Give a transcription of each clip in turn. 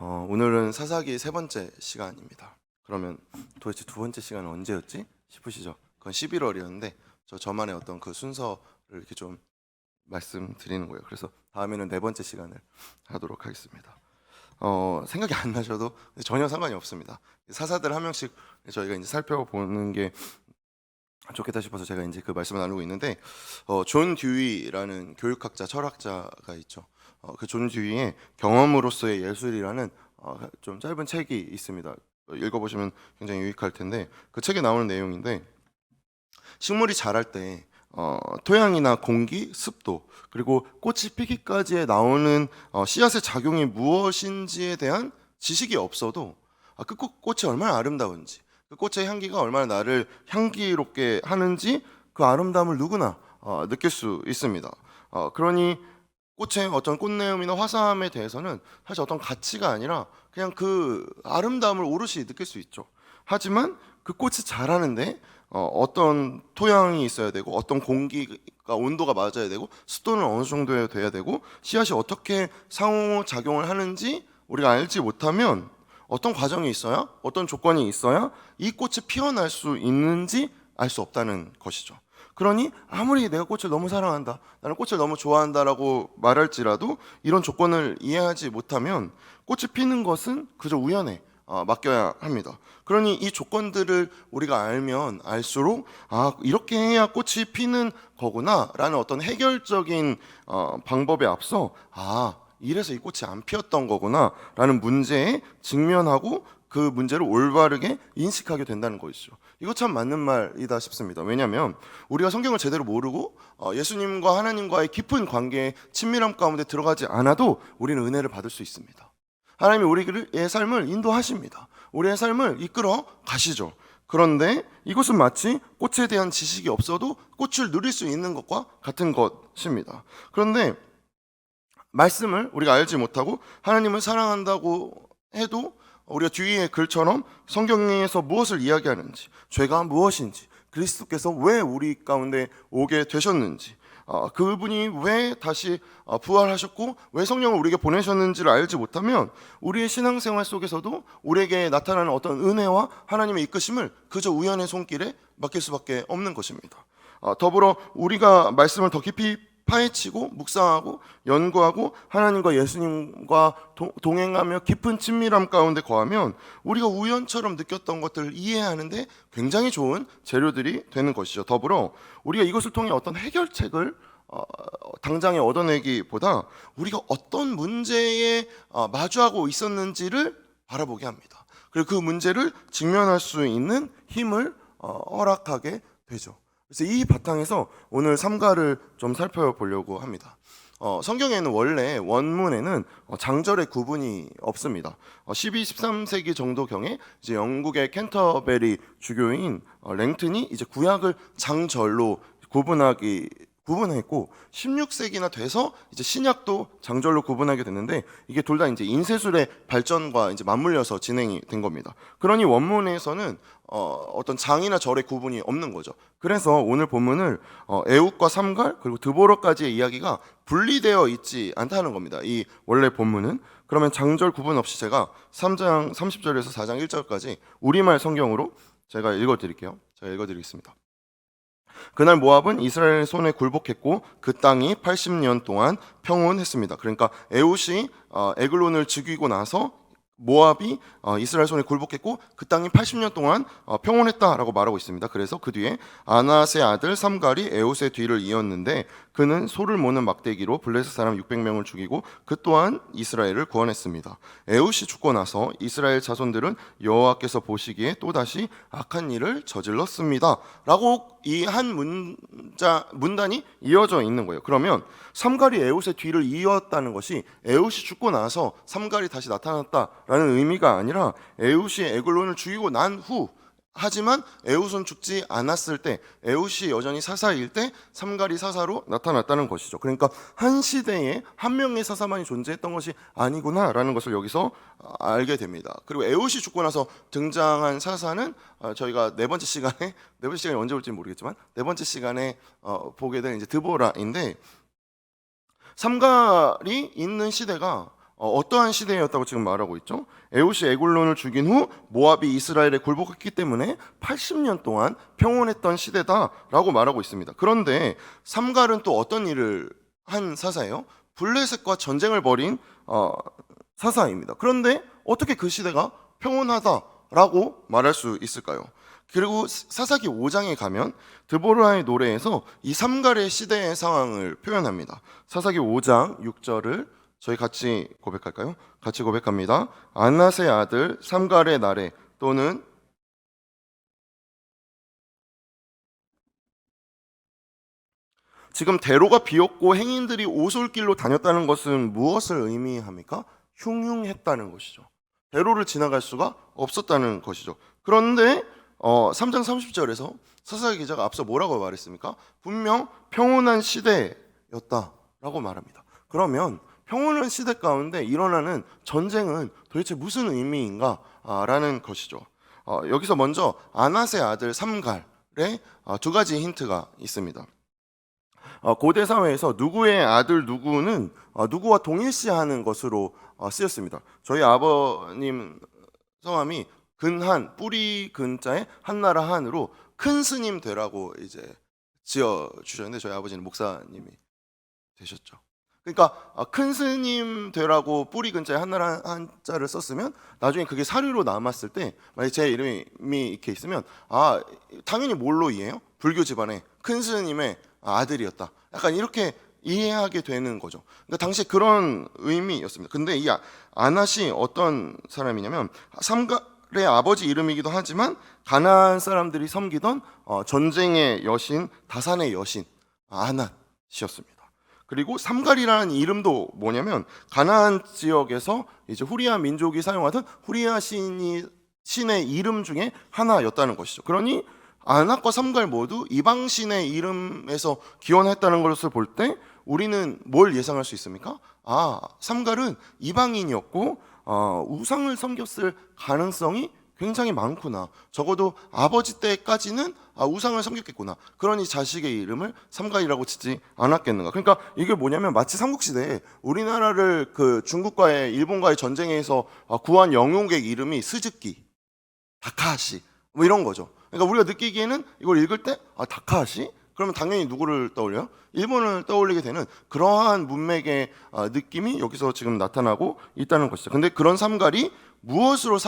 오늘은 사사기 세 번째 시간입니다. 그러면 도대체 두 번째 시간은 언제였지 싶으시죠? 그건 11월이었는데 저만의 어떤 그 순서를 이렇게 좀 말씀드리는 거예요. 그래서 다음에는 네 번째 시간을 하도록 하겠습니다. 생각이 안 나셔도 전혀 상관이 없습니다. 사사들 한 명씩 저희가 이제 살펴보는 게 좋겠다 싶어서 제가 이제 그 말씀을 나누고 있는데, 존 듀이라는 교육학자, 철학자가 있죠. 그 존 듀이의 경험으로서의 예술이라는 좀 짧은 책이 있습니다. 읽어보시면 굉장히 유익할 텐데, 그 책에 나오는 내용인데, 식물이 자랄 때 토양이나 공기, 습도, 그리고 꽃이 피기까지에 나오는 씨앗의 작용이 무엇인지에 대한 지식이 없어도 그 꽃이 얼마나 아름다운지, 그 꽃의 향기가 얼마나 나를 향기롭게 하는지 그 아름다움을 누구나 느낄 수 있습니다. 그러니 꽃의 어떤 꽃내음이나 화사함에 대해서는 사실 어떤 가치가 아니라 그냥 그 아름다움을 오롯이 느낄 수 있죠. 하지만 그 꽃이 자라는데 어떤 토양이 있어야 되고, 어떤 공기가 온도가 맞아야 되고, 습도는 어느 정도 돼야 되고, 씨앗이 어떻게 상호작용을 하는지 우리가 알지 못하면, 어떤 과정이 있어야, 어떤 조건이 있어야 이 꽃이 피어날 수 있는지 알 수 없다는 것이죠. 그러니 아무리 내가 꽃을 너무 사랑한다, 나는 꽃을 너무 좋아한다라고 말할지라도 이런 조건을 이해하지 못하면 꽃이 피는 것은 그저 우연에 맡겨야 합니다. 그러니 이 조건들을 우리가 알면 알수록 이렇게 해야 꽃이 피는 거구나 라는 어떤 해결적인 방법에 앞서 이래서 이 꽃이 안 피었던 거구나 라는 문제에 직면하고 그 문제를 올바르게 인식하게 된다는 것이죠. 이거 참 맞는 말이다 싶습니다. 왜냐하면 우리가 성경을 제대로 모르고 예수님과 하나님과의 깊은 관계의 친밀함 가운데 들어가지 않아도 우리는 은혜를 받을 수 있습니다. 하나님이 우리의 삶을 인도하십니다. 우리의 삶을 이끌어 가시죠. 그런데 이것은 마치 꽃에 대한 지식이 없어도 꽃을 누릴 수 있는 것과 같은 것입니다. 그런데 말씀을 우리가 알지 못하고 하나님을 사랑한다고 해도 우리가 뒤에 글처럼 성경에서 무엇을 이야기하는지, 죄가 무엇인지, 그리스도께서 왜 우리 가운데 오게 되셨는지, 그분이 왜 다시 부활하셨고 왜 성령을 우리에게 보내셨는지를 알지 못하면 우리의 신앙생활 속에서도 우리에게 나타나는 어떤 은혜와 하나님의 이끄심을 그저 우연의 손길에 맡길 수밖에 없는 것입니다. 더불어 우리가 말씀을 더 깊이 파헤치고 묵상하고 연구하고 하나님과 예수님과 동행하며 깊은 친밀함 가운데 거하면 우리가 우연처럼 느꼈던 것들을 이해하는데 굉장히 좋은 재료들이 되는 것이죠. 더불어 우리가 이것을 통해 어떤 해결책을 당장에 얻어내기보다 우리가 어떤 문제에 마주하고 있었는지를 바라보게 합니다. 그리고 그 문제를 직면할 수 있는 힘을 허락하게 되죠. 그래서 이 바탕에서 오늘 삼가를 좀 살펴보려고 합니다. 성경에는 원래 원문에는 장절의 구분이 없습니다. 12, 13세기 정도경에 이제 영국의 캔터베리 주교인 랭튼이 이제 구약을 장절로 구분했고 16세기나 돼서 이제 신약도 장절로 구분하게 됐는데 이게 둘 다 이제 인쇄술의 발전과 이제 맞물려서 진행이 된 겁니다. 그러니 원문에서는 어떤 장이나 절의 구분이 없는 거죠. 그래서 오늘 본문을 애웃과 삼갈 그리고 드보러까지의 이야기가 분리되어 있지 않다는 겁니다. 이 원래 본문은. 그러면 장절 구분 없이 제가 3장 30절에서 4장 1절까지 우리말 성경으로 제가 읽어드릴게요. 제가 읽어드리겠습니다. 그날 모압은 이스라엘 손에 굴복했고 그 땅이 80년 동안 평온했습니다. 그러니까 에웃이 에글론을 죽이고 나서 모압이 이스라엘 손에 굴복했고 그 땅이 80년 동안 평온했다라고 말하고 있습니다. 그래서 그 뒤에 아낫의 아들 삼갈이 에웃의 뒤를 이었는데 그는 소를 모는 막대기로 블레셋 사람 600명을 죽이고 그 또한 이스라엘을 구원했습니다. 에웃이 죽고 나서 이스라엘 자손들은 여호와께서 보시기에 또다시 악한 일을 저질렀습니다 라고 이 한 문단이 이어져 있는 거예요. 그러면 삼갈이 에웃의 뒤를 이었다는 것이 에웃이 죽고 나서 삼갈이 다시 나타났다라는 의미가 아니라 에웃이 에글론을 죽이고 난 후, 하지만 에웃은 죽지 않았을 때, 에웃이 여전히 사사일 때 삼갈이 사사로 나타났다는 것이죠. 그러니까 한 시대에 한 명의 사사만이 존재했던 것이 아니구나라는 것을 여기서 알게 됩니다. 그리고 에웃이 죽고 나서 등장한 사사는 저희가 네 번째 시간이 언제 올지 모르겠지만 네 번째 시간에 보게 된 이제 드보라인데, 삼갈이 있는 시대가 어떠한 시대였다고 지금 말하고 있죠? 에웃이 에글론을 죽인 후 모압이 이스라엘에 굴복했기 때문에 80년 동안 평온했던 시대다라고 말하고 있습니다. 그런데 삼갈은 또 어떤 일을 한 사사예요? 블레셋과 전쟁을 벌인 사사입니다. 그런데 어떻게 그 시대가 평온하다라고 말할 수 있을까요? 그리고 사사기 5장에 가면 드보라의 노래에서 이 삼갈의 시대의 상황을 표현합니다. 사사기 5장 6절을 저희 같이 고백할까요? 같이 고백합니다. 안낫의 아들 삼갈의 날에 또는 지금 대로가 비었고 행인들이 오솔길로 다녔다는 것은 무엇을 의미합니까? 흉흉했다는 것이죠. 대로를 지나갈 수가 없었다는 것이죠. 그런데 3장 30절에서 사사기 기자가 앞서 뭐라고 말했습니까? 분명 평온한 시대였다라고 말합니다. 그러면 평온한 시대 가운데 일어나는 전쟁은 도대체 무슨 의미인가? 라는 것이죠. 여기서 먼저 아낫의 아들 삼갈의 두 가지 힌트가 있습니다. 고대 사회에서 누구의 아들 누구는 누구와 동일시하는 것으로 쓰였습니다. 저희 아버님 성함이 근한, 뿌리 근자에 한나라 한으로 큰 스님 되라고 이제 지어 주셨는데 저희 아버지는 목사님이 되셨죠. 그러니까 큰 스님 되라고 뿌리 근자에 한나라 한자를 썼으면 나중에 그게 사료로 남았을 때 만약 제 이름이 이렇게 있으면 당연히 뭘로 이해해요? 불교 집안의 큰 스님의 아들이었다. 약간 이렇게 이해하게 되는 거죠. 그러니까 당시 그런 의미였습니다. 근데 이 아낫이 어떤 사람이냐면 삼갈의 아버지 이름이기도 하지만 가나안 사람들이 섬기던 전쟁의 여신 다산의 여신 아낫이었습니다. 그리고 삼갈이라는 이름도 뭐냐면 가나안 지역에서 이제 후리아 민족이 사용하던 후리아 신의 이름 중에 하나였다는 것이죠. 그러니 아낙과 삼갈 모두 이방 신의 이름에서 기원했다는 것을 볼 때 우리는 뭘 예상할 수 있습니까? 삼갈은 이방인이었고 우상을 섬겼을 가능성이 굉장히 많구나. 적어도 아버지 때까지는 우상을 섬겼겠구나. 그러니 자식의 이름을 삼갈이라고 짓지 않았겠는가. 그러니까 이게 뭐냐면 마치 삼국시대에 우리나라를 그 중국과의 일본과의 전쟁에서 구한 영용객 이름이 스즈키, 다카하시 뭐 이런 거죠. 그러니까 우리가 느끼기에는 이걸 읽을 때 다카하시? 그러면 당연히 누구를 떠올려요? 일본을 떠올리게 되는 그러한 문맥의 느낌이 여기서 지금 나타나고 있다는 것이죠. 근데 그런 삼갈이 무엇으로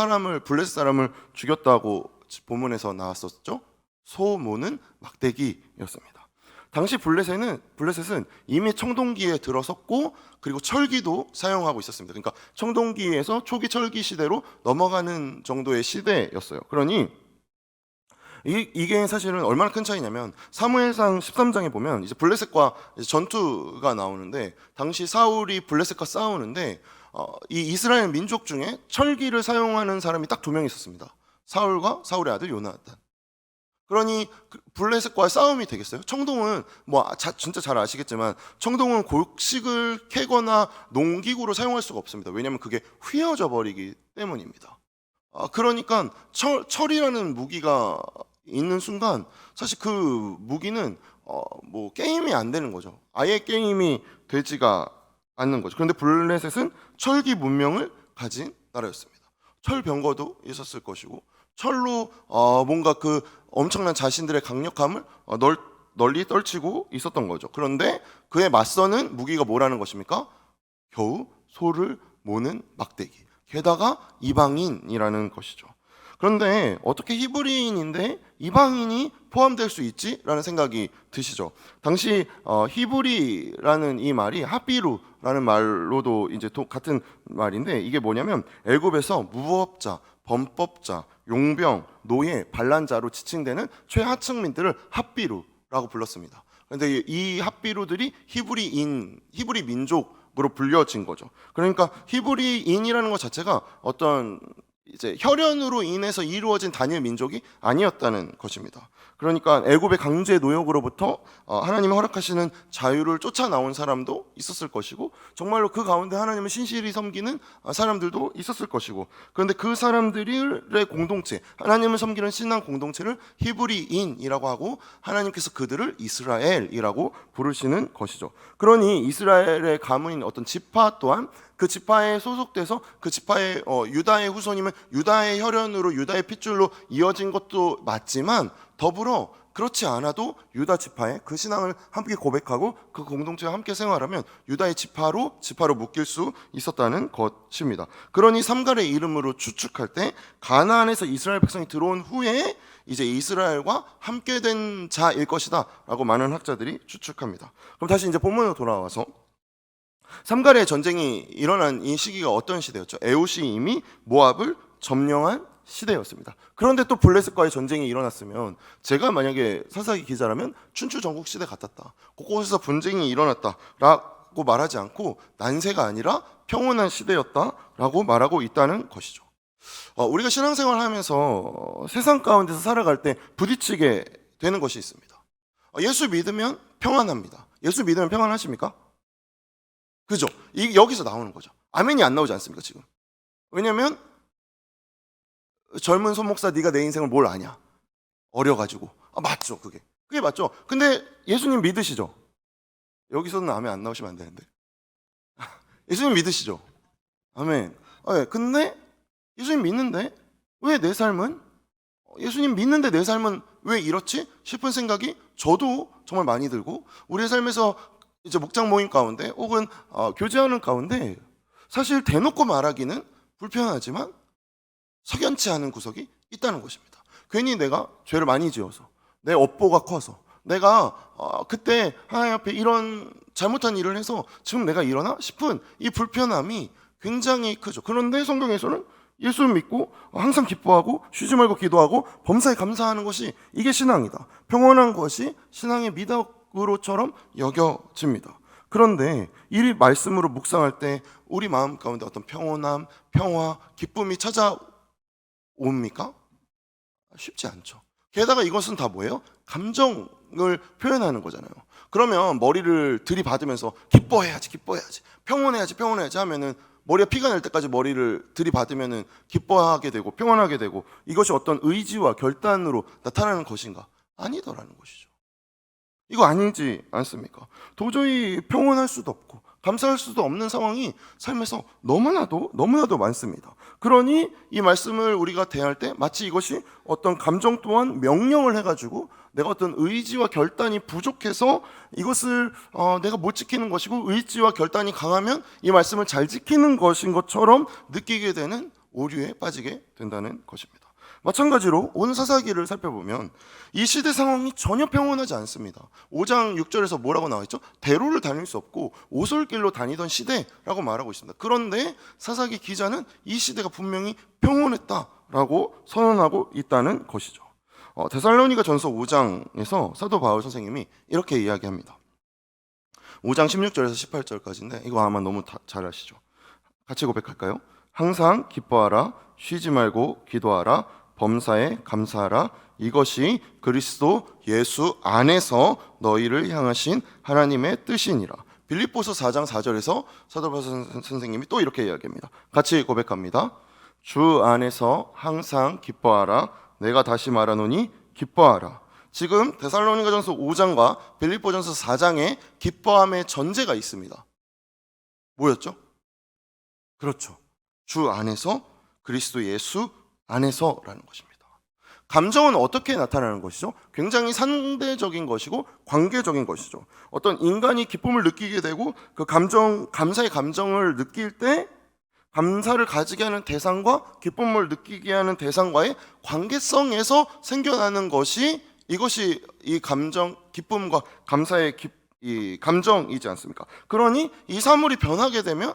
블레셋 사람을 죽였다고 본문에서 나왔었죠? 소모는 막대기였습니다. 당시 블레셋은 이미 청동기에 들어섰고 그리고 철기도 사용하고 있었습니다. 그러니까 청동기에서 초기 철기 시대로 넘어가는 정도의 시대였어요. 그러니 이게 사실은 얼마나 큰 차이냐면 사무엘상 13장에 보면 이제 블레셋과 이제 전투가 나오는데 당시 사울이 블레셋과 싸우는데 이 이스라엘 민족 중에 철기를 사용하는 사람이 딱 2명 있었습니다. 사울과 사울의 아들 요나단. 그러니 블레셋과의 싸움이 되겠어요? 청동은 진짜 잘 아시겠지만 청동은 곡식을 캐거나 농기구로 사용할 수가 없습니다. 왜냐하면 그게 휘어져 버리기 때문입니다. 그러니까 철이라는 무기가 있는 순간 사실 그 무기는 게임이 안 되는 거죠. 아예 게임이 되지가 않는 거죠. 그런데 블레셋은 철기 문명을 가진 나라였습니다. 철병거도 있었을 것이고 철로 뭔가 그 엄청난 자신들의 강력함을 널리 떨치고 있었던 거죠. 그런데 그에 맞서는 무기가 뭐라는 것입니까? 겨우 소를 모는 막대기. 게다가 이방인이라는 것이죠. 그런데 어떻게 히브리인인데 이방인이 포함될 수 있지라는 생각이 드시죠. 당시 히브리라는 이 말이 하비루라는 말로도 이제 같은 말인데 이게 뭐냐면 애굽에서 무법자, 범법자, 용병, 노예, 반란자로 지칭되는 최하층민들을 핫비루라고 불렀습니다. 그런데 이 핫비루들이 히브리 민족으로 불려진 거죠. 그러니까 히브리인이라는 것 자체가 어떤 이제 혈연으로 인해서 이루어진 단일 민족이 아니었다는 것입니다. 그러니까 애굽의 강제 노역으로부터 하나님이 허락하시는 자유를 쫓아 나온 사람도 있었을 것이고 정말로 그 가운데 하나님을 신실히 섬기는 사람들도 있었을 것이고 그런데 그 사람들의 공동체, 하나님을 섬기는 신앙 공동체를 히브리인이라고 하고 하나님께서 그들을 이스라엘이라고 부르시는 것이죠. 그러니 이스라엘의 가문인 어떤 지파 또한 그 지파에 소속돼서 그 지파의 유다의 후손이면 유다의 혈연으로 유다의 핏줄로 이어진 것도 맞지만 더불어 그렇지 않아도 유다 지파의 그 신앙을 함께 고백하고 그 공동체와 함께 생활하면 유다의 지파로 묶일 수 있었다는 것입니다. 그러니 삼갈의 이름으로 추측할 때 가나안에서 이스라엘 백성이 들어온 후에 이제 이스라엘과 함께 된 자일 것이다 라고 많은 학자들이 추측합니다. 그럼 다시 이제 본문으로 돌아와서 삼갈의 전쟁이 일어난 이 시기가 어떤 시대였죠? 에웃이 이미 모압을 점령한 시대였습니다. 그런데 또 블레셋과의 전쟁이 일어났으면 제가 만약에 사사기 기자라면 춘추 전국 시대 같았다, 곳곳에서 분쟁이 일어났다라고 말하지 않고 난세가 아니라 평온한 시대였다라고 말하고 있다는 것이죠. 우리가 신앙생활 하면서 세상 가운데서 살아갈 때 부딪히게 되는 것이 있습니다. 예수 믿으면 평안합니다. 예수 믿으면 평안하십니까? 그죠? 여기서 나오는 거죠. 아멘이 안 나오지 않습니까 지금? 왜냐하면 젊은 손 목사 네가 내 인생을 뭘 아냐? 어려가지고. 맞죠 그게 맞죠. 근데 예수님 믿으시죠? 여기서는 아멘 안 나오시면 안 되는데. 예수님 믿으시죠? 아멘. 근데 예수님 믿는데 왜 내 삶은, 예수님 믿는데 내 삶은 왜 이렇지 싶은 생각이 저도 정말 많이 들고, 우리의 삶에서 이제 목장 모임 가운데 혹은 교제하는 가운데 사실 대놓고 말하기는 불편하지만 석연치 않은 구석이 있다는 것입니다. 괜히 내가 죄를 많이 지어서, 내 업보가 커서, 내가 그때 하나님 앞에 이런 잘못한 일을 해서 지금 내가 일어나 싶은 이 불편함이 굉장히 크죠. 그런데 성경에서는 예수를 믿고 항상 기뻐하고 쉬지 말고 기도하고 범사에 감사하는 것이 이게 신앙이다, 평온한 것이 신앙의 미덕으로처럼 여겨집니다. 그런데 이 말씀으로 묵상할 때 우리 마음 가운데 어떤 평온함, 평화, 기쁨이 찾아옵니까? 쉽지 않죠. 게다가 이것은 다 뭐예요? 감정을 표현하는 거잖아요. 그러면 머리를 들이받으면서 기뻐해야지, 평온해야지 하면은 머리가 피가 날 때까지 머리를 들이받으면은 기뻐하게 되고 평안하게 되고 이것이 어떤 의지와 결단으로 나타나는 것인가? 아니더라는 것이죠. 이거 아니지 않습니까? 도저히 평온할 수도 없고 감사할 수도 없는 상황이 삶에서 너무나도 많습니다. 그러니 이 말씀을 우리가 대할 때 마치 이것이 어떤 감정 또한 명령을 해가지고 내가 어떤 의지와 결단이 부족해서 이것을 내가 못 지키는 것이고, 의지와 결단이 강하면 이 말씀을 잘 지키는 것인 것처럼 느끼게 되는 오류에 빠지게 된다는 것입니다. 마찬가지로 오늘 사사기를 살펴보면 이 시대 상황이 전혀 평온하지 않습니다. 5장 6절에서 뭐라고 나와 있죠? 대로를 다닐 수 없고 오솔길로 다니던 시대라고 말하고 있습니다. 그런데 사사기 기자는 이 시대가 분명히 평온했다라고 선언하고 있다는 것이죠. 데살로니가 전서 5장에서 사도 바울 선생님이 이렇게 이야기합니다. 5장 16절에서 18절까지인데 이거 아마 너무 잘 아시죠? 같이 고백할까요? 항상 기뻐하라, 쉬지 말고 기도하라, 범사에 감사하라. 이것이 그리스도 예수 안에서 너희를 향하신 하나님의 뜻이니라. 빌립보서 4장 4절에서 사도 바울 선생님이 또 이렇게 이야기합니다. 같이 고백합니다. 주 안에서 항상 기뻐하라. 내가 다시 말하노니 기뻐하라. 지금 데살로니가전서 5장과 빌립보전서 4장에 기뻐함의 전제가 있습니다. 뭐였죠? 그렇죠. 주 안에서, 그리스도 예수 안에서라는 것입니다. 감정은 어떻게 나타나는 것이죠? 굉장히 상대적인 것이고 관계적인 것이죠. 어떤 인간이 기쁨을 느끼게 되고 그 감사의 감정을 느낄 때 감사를 가지게 하는 대상과 기쁨을 느끼게 하는 대상과의 관계성에서 생겨나는 것이, 이것이 이 감정, 기쁨과 감사의 이 감정이지 않습니까? 그러니 이 사물이 변하게 되면,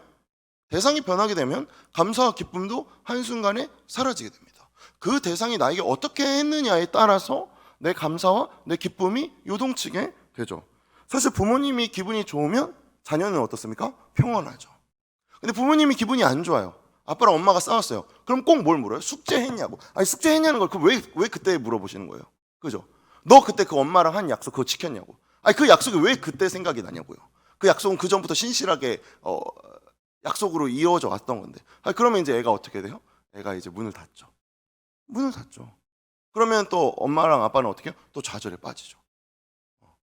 대상이 변하게 되면 감사와 기쁨도 한순간에 사라지게 됩니다. 그 대상이 나에게 어떻게 했느냐에 따라서 내 감사와 내 기쁨이 요동치게 되죠. 사실 부모님이 기분이 좋으면 자녀는 어떻습니까? 평온하죠. 근데 부모님이 기분이 안 좋아요. 아빠랑 엄마가 싸웠어요. 그럼 꼭 뭘 물어요? 숙제했냐고. 아니, 숙제했냐는 걸 왜 그때 물어보시는 거예요? 그죠? 너 그때 그 엄마랑 한 약속 그거 지켰냐고. 아니, 그 약속이 왜 그때 생각이 나냐고요. 그 약속은 그 전부터 신실하게 약속으로 이어져 왔던 건데. 아니, 그러면 이제 애가 어떻게 돼요? 애가 이제 문을 닫죠. 그러면 또 엄마랑 아빠는 어떻게 해요? 또 좌절에 빠지죠.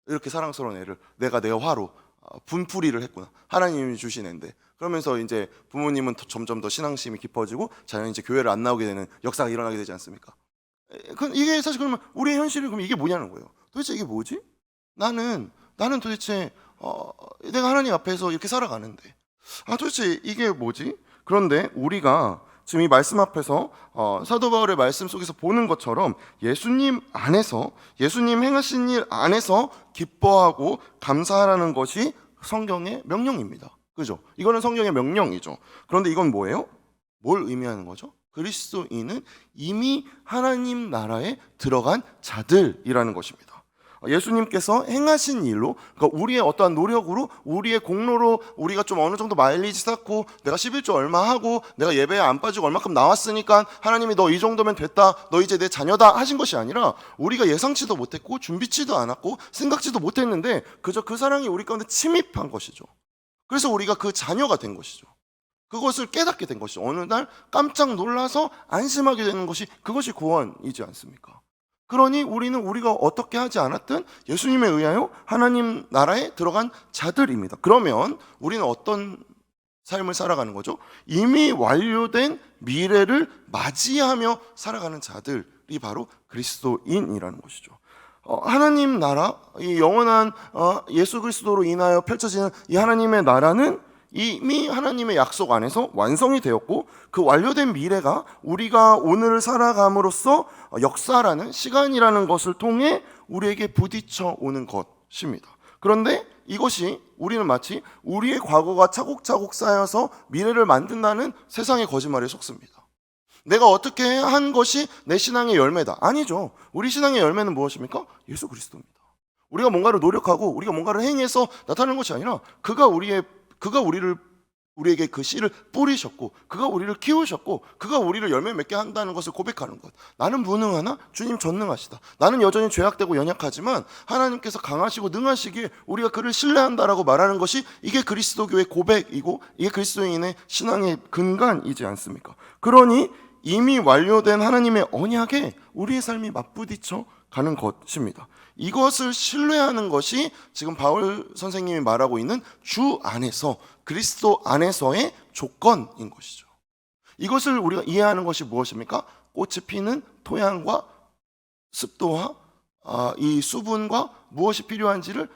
이렇게 사랑스러운 애를 내가 내 화로 분풀이를 했구나. 하나님이 주신 애인데. 그러면서 이제 부모님은 점점 더 신앙심이 깊어지고 자녀는 이제 교회를 안 나오게 되는 역사가 일어나게 되지 않습니까? 이게 사실 그러면 우리의 현실이 그럼 이게 뭐냐는 거예요. 도대체 이게 뭐지? 나는 도대체 내가 하나님 앞에서 이렇게 살아가는데 도대체 이게 뭐지? 그런데 우리가 지금 이 말씀 앞에서 사도 바울의 말씀 속에서 보는 것처럼 예수님 안에서, 예수님 행하신 일 안에서 기뻐하고 감사하라는 것이 성경의 명령입니다. 그죠? 이거는 성경의 명령이죠. 그런데 이건 뭐예요? 뭘 의미하는 거죠? 그리스도인은 이미 하나님 나라에 들어간 자들이라는 것입니다. 예수님께서 행하신 일로, 그러니까 우리의 어떠한 노력으로, 우리의 공로로 우리가 좀 어느 정도 마일리지 쌓고 내가 11조 얼마 하고 내가 예배에 안 빠지고 얼마큼 나왔으니까 하나님이 너 이 정도면 됐다, 너 이제 내 자녀다 하신 것이 아니라 우리가 예상치도 못했고 준비치도 않았고 생각지도 못했는데 그저 그 사랑이 우리 가운데 침입한 것이죠. 그래서 우리가 그 자녀가 된 것이죠. 그것을 깨닫게 된 것이죠. 어느 날 깜짝 놀라서 안심하게 되는 것이, 그것이 구원이지 않습니까? 그러니 우리는 우리가 어떻게 하지 않았든 예수님에 의하여 하나님 나라에 들어간 자들입니다. 그러면 우리는 어떤 삶을 살아가는 거죠? 이미 완료된 미래를 맞이하며 살아가는 자들이 바로 그리스도인이라는 것이죠. 하나님 나라, 이 영원한 예수 그리스도로 인하여 펼쳐지는 이 하나님의 나라는 이미 하나님의 약속 안에서 완성이 되었고, 그 완료된 미래가 우리가 오늘을 살아감으로써 역사라는, 시간이라는 것을 통해 우리에게 부딪혀 오는 것입니다. 그런데 이것이, 우리는 마치 우리의 과거가 차곡차곡 쌓여서 미래를 만든다는 세상의 거짓말에 속습니다. 내가 어떻게 한 것이 내 신앙의 열매다. 아니죠. 우리 신앙의 열매는 무엇입니까? 예수 그리스도입니다. 우리가 뭔가를 노력하고 우리가 뭔가를 행해서 나타나는 것이 아니라 그가 우리에게 그 씨를 뿌리셨고, 그가 우리를 키우셨고, 그가 우리를 열매 맺게 한다는 것을 고백하는 것. 나는 무능하나 주님 전능하시다. 나는 여전히 죄악되고 연약하지만 하나님께서 강하시고 능하시기에 우리가 그를 신뢰한다라고 말하는 것이, 이게 그리스도교의 고백이고 이게 그리스도인의 신앙의 근간이지 않습니까? 그러니 이미 완료된 하나님의 언약에 우리의 삶이 맞부딪혀 가는 것입니다. 이것을 신뢰하는 것이 지금 바울 선생님이 말하고 있는 주 안에서, 그리스도 안에서의 조건인 것이죠. 이것을 우리가 이해하는 것이 무엇입니까? 꽃이 피는 토양과 습도와 이 수분과 무엇이 필요한지를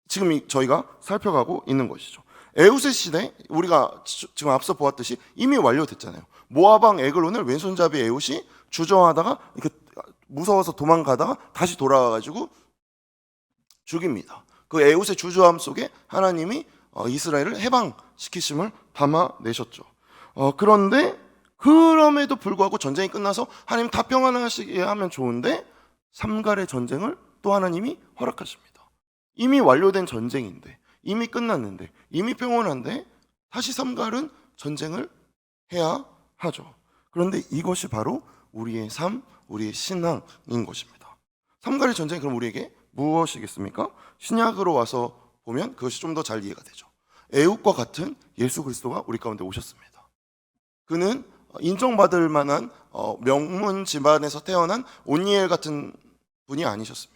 지금 저희가 살펴가고 있는 것이죠. 에우세 시대, 우리가 지금 앞서 보았듯이 이미 완료됐잖아요. 모압왕 에글론을 왼손잡이 에웃이 주저하다가 이렇게 무서워서 도망가다가 다시 돌아와가지고 죽입니다. 그 에웃의 주저함 속에 하나님이 이스라엘을 해방시키심을 담아내셨죠. 그런데 그럼에도 불구하고 전쟁이 끝나서 하나님 다 평안하시게 하면 좋은데 삼갈의 전쟁을 또 하나님이 허락하십니다. 이미 완료된 전쟁인데, 이미 끝났는데, 이미 평온한데 다시 삼갈은 전쟁을 해야 하죠. 그런데 이것이 바로 우리의 삶, 우리의 신앙인 것입니다. 삼갈의 전쟁이 그럼 우리에게 무엇이겠습니까? 신약으로 와서 보면 그것이 좀 더 잘 이해가 되죠. 애국과 같은 예수 그리스도가 우리 가운데 오셨습니다. 그는 인정받을 만한 명문 집안에서 태어난 온니엘 같은 분이 아니셨습니다.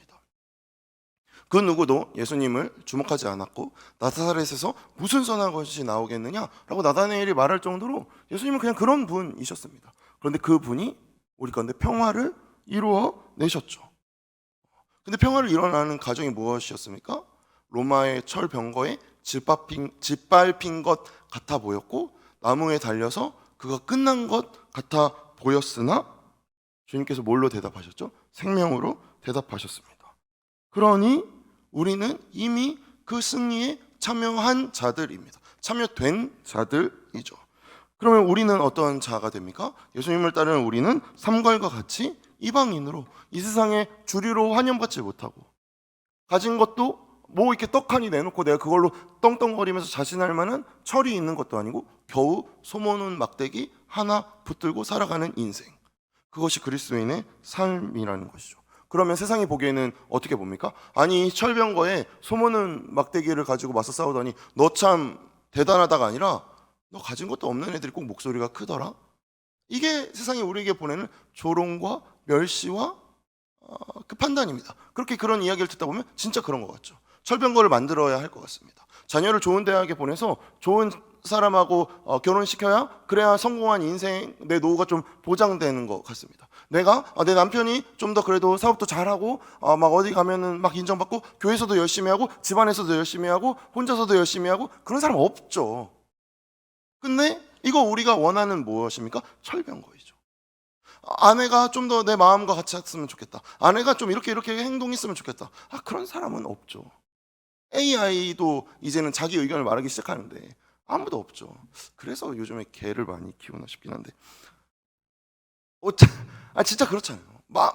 그 누구도 예수님을 주목하지 않았고, 나사렛에서 무슨 선한 것이 나오겠느냐라고 나다나엘이 말할 정도로 예수님은 그냥 그런 분이셨습니다. 그런데 그 분이 우리 가운데 평화를 이루어 내셨죠. 근데 평화를 이뤄나는 과정이 무엇이었습니까? 로마의 철병거에 짓밟힌 것 같아 보였고, 나무에 달려서 그가 끝난 것 같아 보였으나 주님께서 뭘로 대답하셨죠? 생명으로 대답하셨습니다. 그러니 우리는 이미 그 승리에 참여한 자들입니다. 참여된 자들이죠. 그러면 우리는 어떤 자가 됩니까? 예수님을 따르는 우리는 삼갈과 같이 이방인으로, 이 세상에 주류로 환영받지 못하고, 가진 것도 뭐 이렇게 떡하니 내놓고 내가 그걸로 떵떵거리면서 자신할 만한 철이 있는 것도 아니고 겨우 소모는 막대기 하나 붙들고 살아가는 인생, 그것이 그리스도인의 삶이라는 것이죠. 그러면 세상이 보기에는 어떻게 봅니까? 아니, 철병거에 소모는 막대기를 가지고 맞서 싸우더니 너 참 대단하다가 아니라 너 가진 것도 없는 애들이 꼭 목소리가 크더라. 이게 세상이 우리에게 보내는 조롱과 멸시와 그 판단입니다. 그렇게 그런 이야기를 듣다 보면 진짜 그런 것 같죠. 철병거를 만들어야 할 것 같습니다. 자녀를 좋은 대학에 보내서 좋은 사람하고 결혼시켜야 그래야 성공한 인생, 내 노후가 좀 보장되는 것 같습니다. 내가 내 남편이 좀 더 그래도 사업도 잘하고 막 어디 가면은 막 인정받고 교회에서도 열심히 하고 집안에서도 열심히 하고 혼자서도 열심히 하고 그런 사람 없죠. 근데 이거 우리가 원하는 무엇입니까? 철병거이죠. 아내가 좀 더 내 마음과 같이 했으면 좋겠다. 아내가 좀 이렇게 행동했으면 좋겠다. 그런 사람은 없죠. AI도 이제는 자기 의견을 말하기 시작하는데 아무도 없죠. 그래서 요즘에 개를 많이 키우나 싶긴 한데 진짜 그렇잖아요.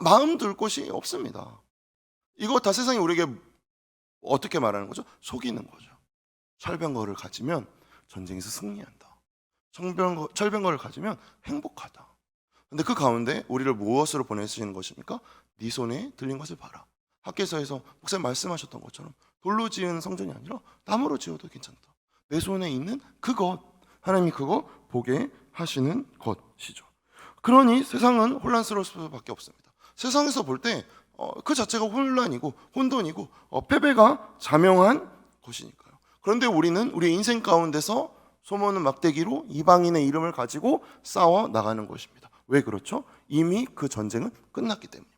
마음 둘 곳이 없습니다. 이거 다 세상이 우리에게 어떻게 말하는 거죠? 속이는 거죠. 철병거를 가지면 전쟁에서 승리한다. 철병거를 가지면 행복하다. 근데 그 가운데 우리를 무엇으로 보내시는 것입니까? 네 손에 들린 것을 봐라. 학교에서 목사님 말씀하셨던 것처럼 돌로 지은 성전이 아니라 나무로 지어도 괜찮다. 내 손에 있는 그것, 하나님이 그거 보게 하시는 것이죠. 그러니 세상은 혼란스러울 수밖에 없습니다. 세상에서 볼 때 그 자체가 혼란이고 혼돈이고 패배가 자명한 것이니까요. 그런데 우리는 우리 인생 가운데서 소모는 막대기로 이방인의 이름을 가지고 싸워 나가는 것입니다. 왜 그렇죠? 이미 그 전쟁은 끝났기 때문입니다.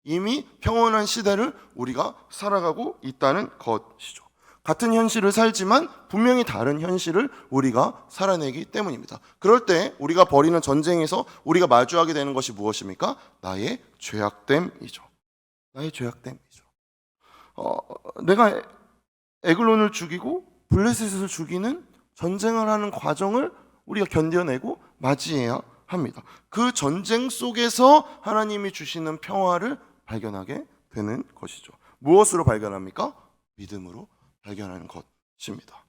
이미 평온한 시대를 우리가 살아가고 있다는 것이죠. 같은 현실을 살지만 분명히 다른 현실을 우리가 살아내기 때문입니다. 그럴 때 우리가 벌이는 전쟁에서 우리가 마주하게 되는 것이 무엇입니까? 나의 죄악됨이죠. 나의 죄악됨이죠. 내가 에글론을 죽이고 블레셋을 죽이는 전쟁을 하는 과정을 우리가 견뎌내고 맞이해야 합니다. 그 전쟁 속에서 하나님이 주시는 평화를 발견하게 되는 것이죠. 무엇으로 발견합니까? 믿음으로 발견하는 것입니다.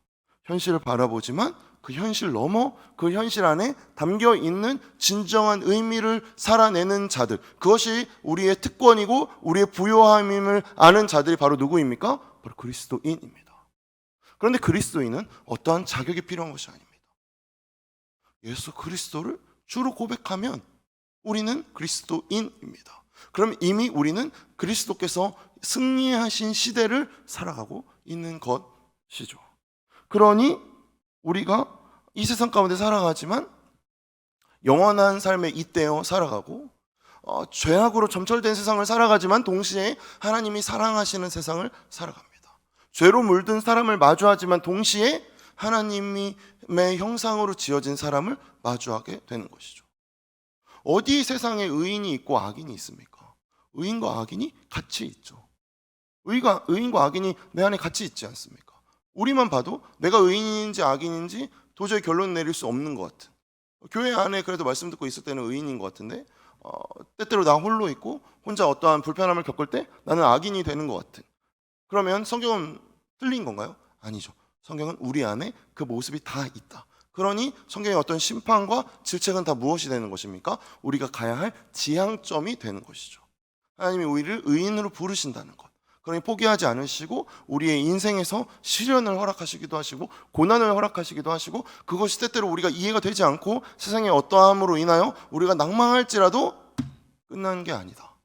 현실을 바라보지만 그 현실 넘어 그 현실 안에 담겨 있는 진정한 의미를 살아내는 자들, 그것이 우리의 특권이고 우리의 부요함임을 아는 자들이 바로 누구입니까? 바로 그리스도인입니다. 그런데 그리스도인은 어떠한 자격이 필요한 것이 아닙니다. 예수 그리스도를 주로 고백하면 우리는 그리스도인입니다. 그럼 이미 우리는 그리스도께서 승리하신 시대를 살아가고 있는 것이죠. 그러니 우리가 이 세상 가운데 살아가지만 영원한 삶에 잇대어 살아가고 죄악으로 점철된 세상을 살아가지만 동시에 하나님이 사랑하시는 세상을 살아갑니다. 죄로 물든 사람을 마주하지만 동시에 하나님의 형상으로 지어진 사람을 마주하게 되는 것이죠. 어디 세상에 의인이 있고 악인이 있습니까? 의인과 악인이 같이 있죠. 의인과 악인이 내 안에 같이 있지 않습니까? 우리만 봐도 내가 의인인지 악인인지 도저히 결론 내릴 수 없는 것 같은, 교회 안에 그래도 말씀 듣고 있을 때는 의인인 것 같은데 때때로 나 홀로 있고 혼자 어떠한 불편함을 겪을 때 나는 악인이 되는 것 같은, 그러면 성경은 틀린 건가요? 아니죠. 성경은 우리 안에 그 모습이 다 있다. 그러니 성경의 어떤 심판과 질책은 다 무엇이 되는 것입니까? 우리가 가야 할 지향점이 되는 것이죠. 하나님이 우리를 의인으로 부르신다는 것. 그러니 포기하지 않으시고 우리의 인생에서 시련을 허락하시기도 하시고 고난을 허락하시기도 하시고, 그것이 때때로 우리가 이해가 되지 않고 세상의 어떠함으로 인하여 우리가 낭망할지라도 끝난 게 아니다.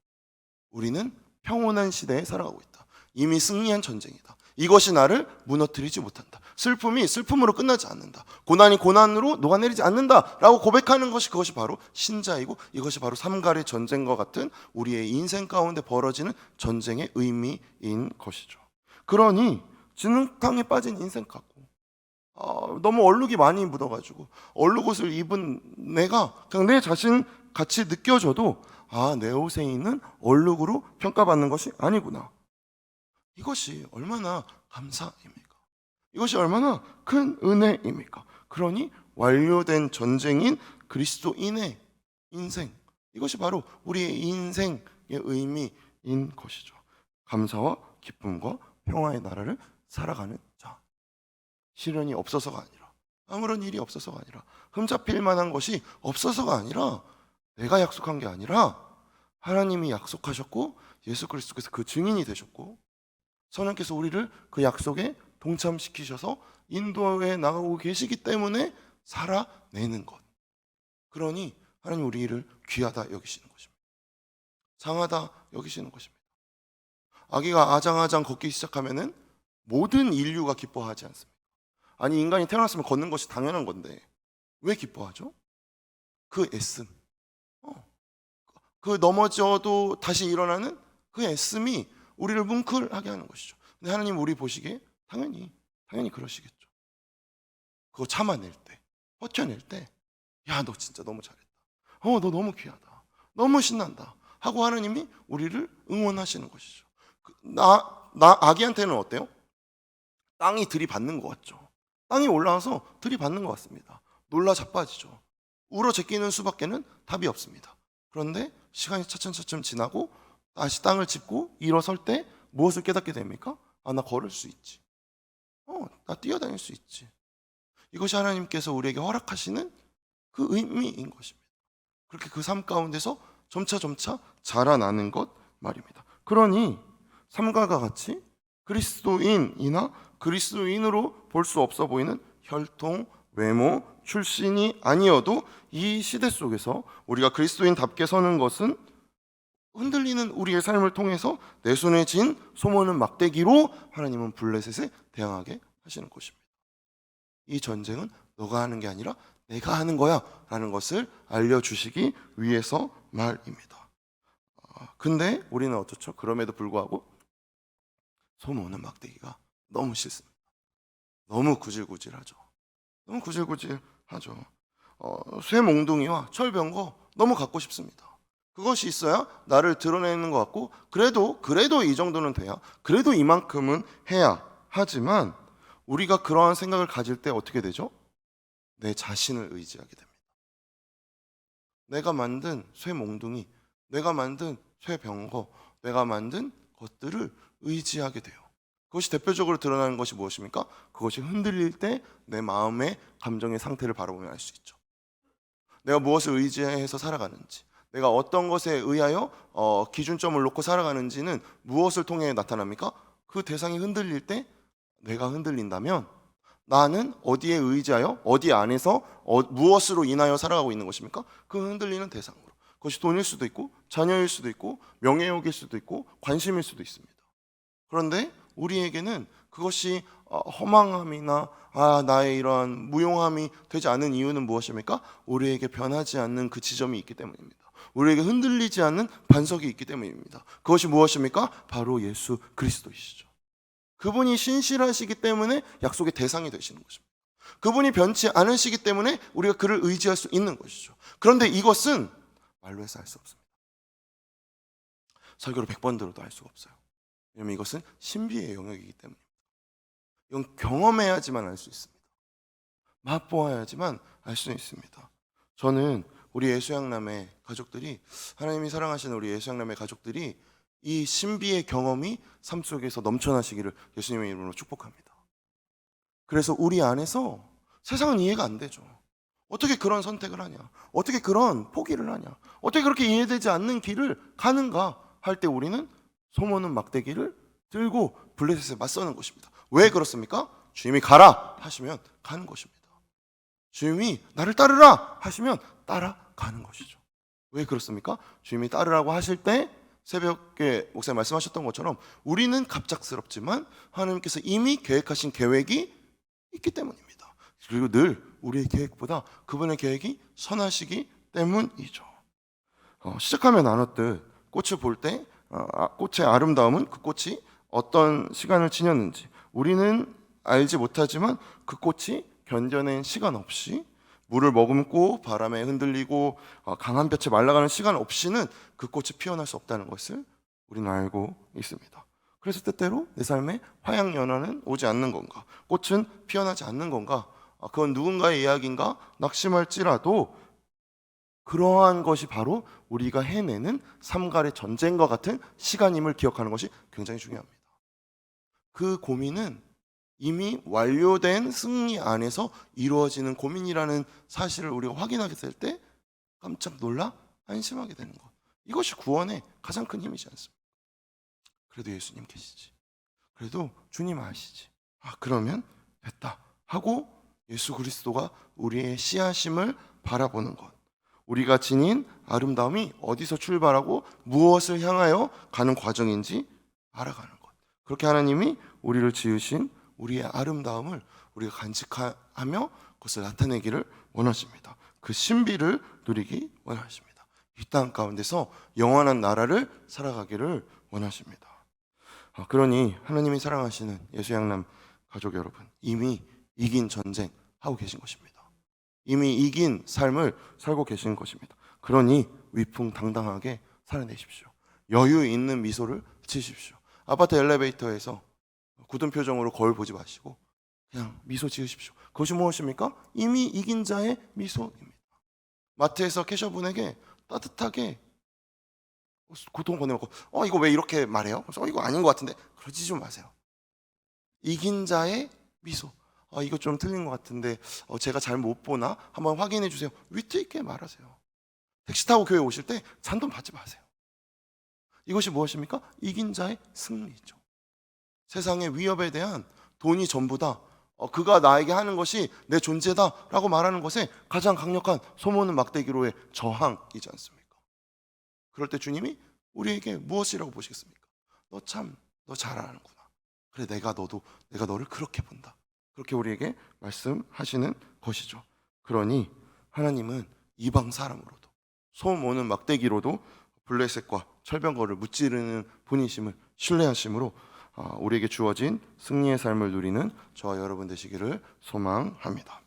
우리는 평온한 시대에 살아가고 있다. 이미 승리한 전쟁이다. 이것이 나를 무너뜨리지 못한다. 슬픔이 슬픔으로 끝나지 않는다. 고난이 고난으로 녹아내리지 않는다라고 고백하는 것이, 그것이 바로 신자이고 이것이 바로 삼갈의 전쟁과 같은 우리의 인생 가운데 벌어지는 전쟁의 의미인 것이죠. 그러니 진흙탕에 빠진 인생 같고 너무 얼룩이 많이 묻어가지고 얼룩옷을 입은 내가 그냥 내 자신 같이 느껴져도 내 옷에 있는 얼룩으로 평가받는 것이 아니구나. 이것이 얼마나 감사입니까? 이것이 얼마나 큰 은혜입니까? 그러니 완료된 전쟁인 그리스도인의 인생, 이것이 바로 우리의 인생의 의미인 것이죠. 감사와 기쁨과 평화의 나라를 살아가는 자. 시련이 없어서가 아니라, 아무런 일이 없어서가 아니라, 흠잡힐 만한 것이 없어서가 아니라, 내가 약속한 게 아니라 하나님이 약속하셨고 예수 그리스도께서 그 증인이 되셨고 성령께서 우리를 그 약속에 동참시키셔서 인도해 나가고 계시기 때문에 살아내는 것. 그러니 하나님 우리를 귀하다 여기시는 것입니다. 상하다 여기시는 것입니다. 아기가 아장아장 걷기 시작하면은 모든 인류가 기뻐하지 않습니다. 아니 인간이 태어났으면 걷는 것이 당연한 건데 왜 기뻐하죠? 그 애씀, 그 넘어져도 다시 일어나는 그 애씀이 우리를 뭉클하게 하는 것이죠. 근데 하나님 우리 보시기에 당연히 그러시겠죠. 그거 참아낼 때, 버텨낼 때, 야, 너 진짜 너무 잘했다. 너 너무 귀하다. 너무 신난다. 하고 하나님이 우리를 응원하시는 것이죠. 아기한테는 어때요? 땅이 들이받는 것 같죠. 땅이 올라와서 들이받는 것 같습니다. 놀라 자빠지죠. 울어 제끼는 수밖에는 답이 없습니다. 그런데 시간이 차츰 지나고 다시 땅을 짚고 일어설 때 무엇을 깨닫게 됩니까? 나 걸을 수 있지. 나 뛰어다닐 수 있지. 이것이 하나님께서 우리에게 허락하시는 그 의미인 것입니다. 그렇게 그 삶 가운데서 점차 자라나는 것 말입니다. 그러니 삶과 같이 그리스도인이나 그리스도인으로 볼 수 없어 보이는 혈통, 외모, 출신이 아니어도 이 시대 속에서 우리가 그리스도인답게 서는 것은 흔들리는 우리의 삶을 통해서 내 손에 쥔 소모는 막대기로 하나님은 블레셋에 대항하게 하시는 것입니다. 이 전쟁은 너가 하는 게 아니라 내가 하는 거야 라는 것을 알려주시기 위해서 말입니다. 근데 우리는 어떻죠? 그럼에도 불구하고 소모는 막대기가 너무 싫습니다. 너무 구질구질하죠. 쇠몽둥이와 철병거 너무 갖고 싶습니다. 그것이 있어야 나를 드러내는 것 같고 그래도 이 정도는 돼야, 그래도 이만큼은 해야 하지만 우리가 그러한 생각을 가질 때 어떻게 되죠? 내 자신을 의지하게 됩니다. 내가 만든 쇠몽둥이, 내가 만든 쇠병거, 내가 만든 것들을 의지하게 돼요. 그것이 대표적으로 드러나는 것이 무엇입니까? 그것이 흔들릴 때 내 마음의 감정의 상태를 바라보면 알 수 있죠. 내가 무엇을 의지해서 살아가는지, 내가 어떤 것에 의하여 기준점을 놓고 살아가는지는 무엇을 통해 나타납니까? 그 대상이 흔들릴 때 내가 흔들린다면 나는 어디에 의지하여, 어디 안에서 무엇으로 인하여 살아가고 있는 것입니까? 그 흔들리는 대상으로. 그것이 돈일 수도 있고 자녀일 수도 있고 명예욕일 수도 있고 관심일 수도 있습니다. 그런데 우리에게는 그것이 허망함이나 나의 이러한 무용함이 되지 않은 이유는 무엇입니까? 우리에게 변하지 않는 그 지점이 있기 때문입니다. 우리에게 흔들리지 않는 반석이 있기 때문입니다. 그것이 무엇입니까? 바로 예수 그리스도이시죠. 그분이 신실하시기 때문에 약속의 대상이 되시는 것입니다. 그분이 변치 않으시기 때문에 우리가 그를 의지할 수 있는 것이죠. 그런데 이것은 말로 해서 할 수 없습니다. 설교를 100번 들어도 할 수가 없어요. 왜냐하면 이것은 신비의 영역이기 때문입니다. 이건 경험해야지만 알 수 있습니다. 맛보아야지만 알 수 있습니다. 저는 우리 예수양남의 가족들이, 하나님이 사랑하시는 우리 예수양남의 가족들이 이 신비의 경험이 삶 속에서 넘쳐나시기를 예수님의 이름으로 축복합니다. 그래서 우리 안에서 세상은 이해가 안 되죠. 어떻게 그런 선택을 하냐? 어떻게 그런 포기를 하냐? 어떻게 그렇게 이해되지 않는 길을 가는가 할 때 우리는 소모는 막대기를 들고 블레셋에 맞서는 것입니다. 왜 그렇습니까? 주님이 가라 하시면 가는 것입니다. 주님이 나를 따르라 하시면 따라가는 것이죠. 왜 그렇습니까? 주님이 따르라고 하실 때 새벽에 목사님 말씀하셨던 것처럼 우리는 갑작스럽지만 하나님께서 이미 계획하신 계획이 있기 때문입니다. 그리고 늘 우리의 계획보다 그분의 계획이 선하시기 때문이죠. 시작하며 나눴듯 꽃을 볼 때 꽃의 아름다움은 그 꽃이 어떤 시간을 지녔는지 우리는 알지 못하지만 그 꽃이 견뎌낸 시간 없이 물을 머금고 바람에 흔들리고 강한 볕에 말라가는 시간 없이는 그 꽃이 피어날 수 없다는 것을 우리는 알고 있습니다. 그래서 때때로 내 삶에 화양연화는 오지 않는 건가? 꽃은 피어나지 않는 건가? 그건 누군가의 이야기인가? 낙심할지라도 그러한 것이 바로 우리가 해내는 삶과의 전쟁과 같은 시간임을 기억하는 것이 굉장히 중요합니다. 그 고민은 이미 완료된 승리 안에서 이루어지는 고민이라는 사실을 우리가 확인하게 될 때 깜짝 놀라 안심하게 되는 것. 이것이 구원의 가장 큰 힘이지 않습니까? 그래도 예수님 계시지. 그래도 주님 아시지. 그러면 됐다 하고 예수 그리스도가 우리의 씨앗임을 바라보는 것. 우리가 지닌 아름다움이 어디서 출발하고 무엇을 향하여 가는 과정인지 알아가는 것. 그렇게 하나님이 우리를 지으신 우리의 아름다움을 우리가 간직하며 그것을 나타내기를 원하십니다. 그 신비를 누리기 원하십니다. 이 땅 가운데서 영원한 나라를 살아가기를 원하십니다. 그러니 하나님이 사랑하시는 예수양남 가족 여러분, 이미 이긴 전쟁 하고 계신 것입니다. 이미 이긴 삶을 살고 계신 것입니다. 그러니 위풍당당하게 살아내십시오. 여유 있는 미소를 지으십시오. 아파트 엘리베이터에서 굳은 표정으로 거울 보지 마시고 그냥 미소 지으십시오. 그것이 무엇입니까? 이미 이긴 자의 미소입니다. 마트에서 캐셔분에게 따뜻하게 고통 보내놓고 이거 왜 이렇게 말해요? 이거 아닌 것 같은데 그러지 좀 마세요. 이긴 자의 미소. 이거 좀 틀린 것 같은데 제가 잘 못 보나? 한번 확인해 주세요. 위트 있게 말하세요. 택시 타고 교회 오실 때 잔돈 받지 마세요. 이것이 무엇입니까? 이긴 자의 승리죠. 세상의 위협에 대한 돈이 전부다. 그가 나에게 하는 것이 내 존재다라고 말하는 것에 가장 강력한 소모는 막대기로의 저항이지 않습니까? 그럴 때 주님이 우리에게 무엇이라고 보시겠습니까? 너 잘하는구나. 그래 내가 너를 그렇게 본다. 그렇게 우리에게 말씀하시는 것이죠. 그러니 하나님은 이방 사람으로도 소모는 막대기로도 블레셋과 철병거를 무찌르는 분이심을 신뢰하심으로 우리에게 주어진 승리의 삶을 누리는 저와 여러분 되시기를 소망합니다.